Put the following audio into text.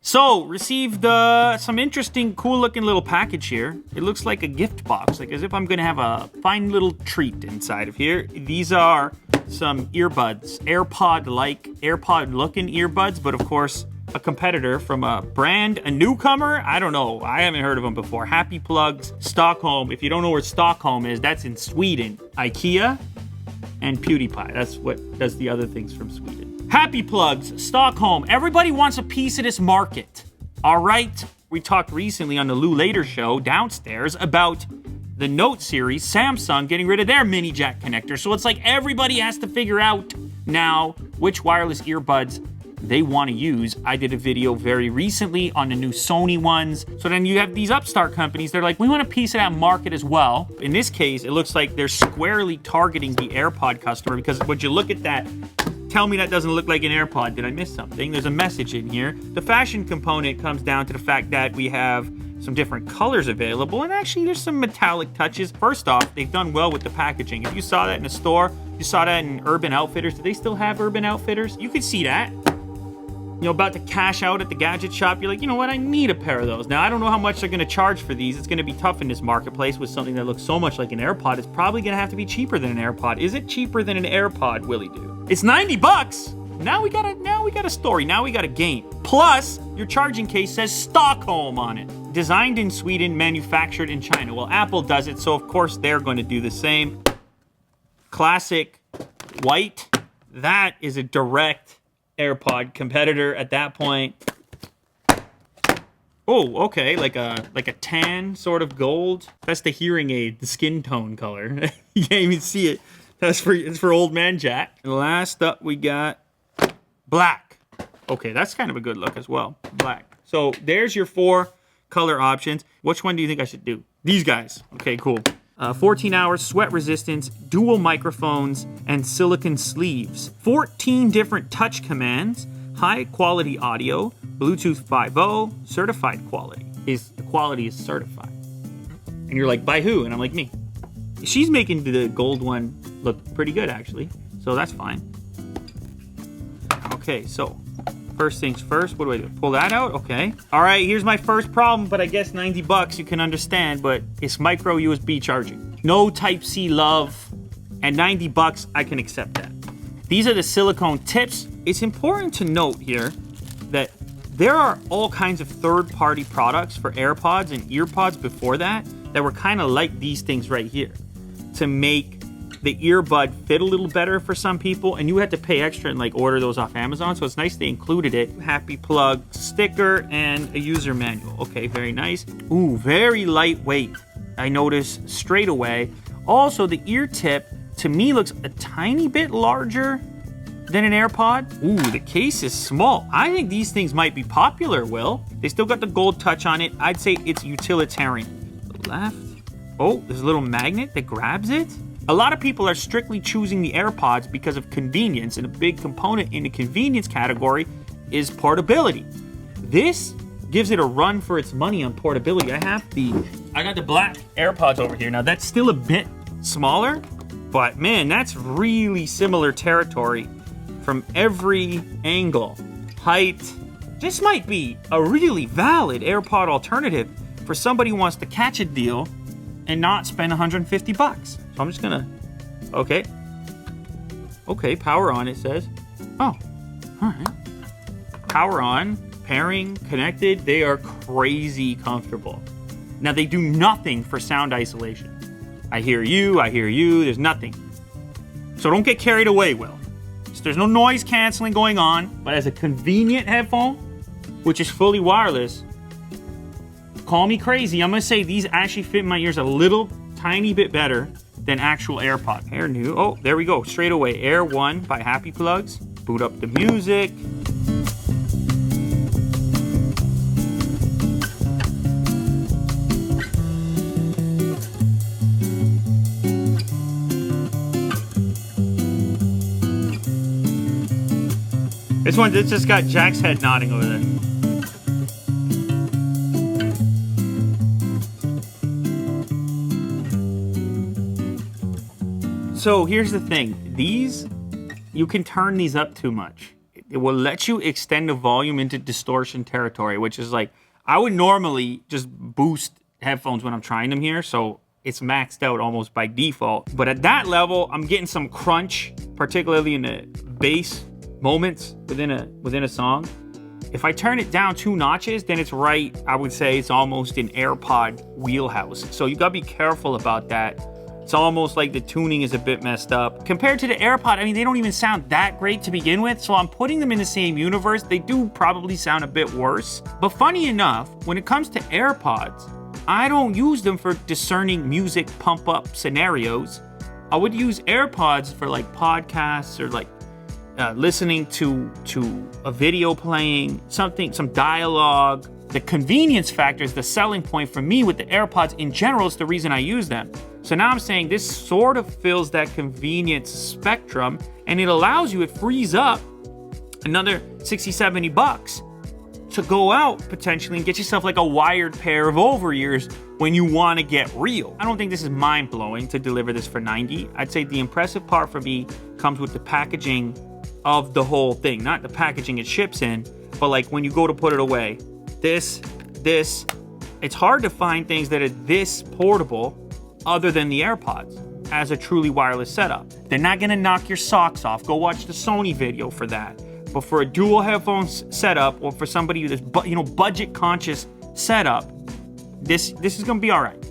So, received some interesting, cool-looking little package here. It looks like a gift box, like as if I'm going to have a fine little treat inside of here. These are some earbuds, AirPod-looking earbuds, but of course, a competitor from a brand, a newcomer. I don't know. I haven't heard of them before. Happy Plugs, Stockholm. If you don't know where Stockholm is, that's in Sweden. IKEA and PewDiePie. That's the other things from Sweden. Happy Plugs, Stockholm. Everybody wants a piece of this market. All right. We talked recently on the Lou Later show downstairs about the Note series, Samsung getting rid of their mini jack connector. So it's like everybody has to figure out now which wireless earbuds they want to use. I did a video very recently on the new Sony ones. So then you have these upstart companies. They're like, we want a piece of that market as well. In this case, it looks like they're squarely targeting the AirPod customer because when you look at that, tell me that doesn't look like an AirPod. Did I miss something? There's a message in here. The fashion component comes down to the fact that we have some different colors available, and actually there's some metallic touches. First off, they've done well with the packaging. If you saw that in a store, you saw that in Urban Outfitters. Do they still have Urban Outfitters? You could see that. You know, about to cash out at the gadget shop, you're like, you know what, I need a pair of those. Now, I don't know how much they're going to charge for these. It's going to be tough in this marketplace with something that looks so much like an AirPod. It's probably going to have to be cheaper than an AirPod. Is it cheaper than an AirPod, Willie Do? It's $90. Now we got a story. Now we got a game. Plus, your charging case says Stockholm on it. Designed in Sweden, manufactured in China. Well, Apple does it, so of course they're going to do the same. Classic white. That is a direct AirPod competitor at that point. Oh, okay, like a tan sort of gold. That's the hearing aid, the skin tone color. You can't even see it. It's for old man Jack. And last up we got black. Okay, that's kind of a good look as well. Black. So there's your 4 color options. Which one do you think I should do? These guys. Okay, cool. 14 hours, sweat resistance, dual microphones, and silicone sleeves. 14 different touch commands, high quality audio, Bluetooth 5.0, certified quality. The quality is certified. And you're like, by who? And I'm like, me. She's making the gold one look pretty good, actually. So that's fine. Okay, so first things first, what do I do? Pull that out? Okay. All right, here's my first problem, but I guess $90 you can understand, but it's micro USB charging. No Type-C love, and $90 I can accept that. These are the silicone tips. It's important to note here that there are all kinds of third-party products for AirPods and EarPods before that were kind of like these things right here to make the earbud fit a little better for some people, and you had to pay extra and like order those off Amazon, so it's nice they included it. Happy Plug sticker and a user manual. Okay, very nice. Ooh, very lightweight. I noticed straight away. Also, the ear tip to me looks a tiny bit larger than an AirPod. Ooh, the case is small. I think these things might be popular, Will. They still got the gold touch on it. I'd say it's utilitarian. Left. Oh, there's a little magnet that grabs it. A lot of people are strictly choosing the AirPods because of convenience, and a big component in the convenience category is portability. This gives it a run for its money on portability. I got the black AirPods over here. Now that's still a bit smaller, but man, that's really similar territory from every angle. Height. This might be a really valid AirPod alternative for somebody who wants to catch a deal and not spend $150. So I'm just gonna, okay, power on, it says. Oh, all right. Power on, pairing, connected. They are crazy comfortable. Now they do nothing for sound isolation. I hear you, there's nothing. So don't get carried away, Will. So there's no noise canceling going on, but as a convenient headphone, which is fully wireless, call me crazy, I'm gonna say these actually fit in my ears a little tiny bit better than actual AirPod. Air new. Oh, there we go. Straight away. Air 1 by Happy Plugs. Boot up the music. This one just got Jack's head nodding over there. So here's the thing. These, you can turn these up too much. It will let you extend the volume into distortion territory, which is like, I would normally just boost headphones when I'm trying them here, so it's maxed out almost by default. But at that level, I'm getting some crunch, particularly in the bass moments within a song. If I turn it down 2 notches, then it's right, I would say it's almost an AirPod wheelhouse. So you gotta be careful about that. It's almost like the tuning is a bit messed up. Compared to the AirPod, I mean, they don't even sound that great to begin with, so I'm putting them in the same universe. They do probably sound a bit worse. But funny enough, when it comes to AirPods, I don't use them for discerning music pump-up scenarios. I would use AirPods for like podcasts or like listening to a video playing, some dialogue. The convenience factor is the selling point for me with the AirPods in general. It's the reason I use them. So now I'm saying this sort of fills that convenience spectrum, and it allows you, it frees up another 60, 70 bucks to go out potentially and get yourself like a wired pair of over-ears when you want to get real. I don't think this is mind-blowing to deliver this for 90. I'd say the impressive part for me comes with the packaging of the whole thing, not the packaging it ships in, but like when you go to put it away, this, it's hard to find things that are this portable other than the AirPods as a truly wireless setup. They're not gonna knock your socks off. Go watch the Sony video for that. But for a dual headphones setup, or for somebody that's budget conscious setup, this is gonna be all right.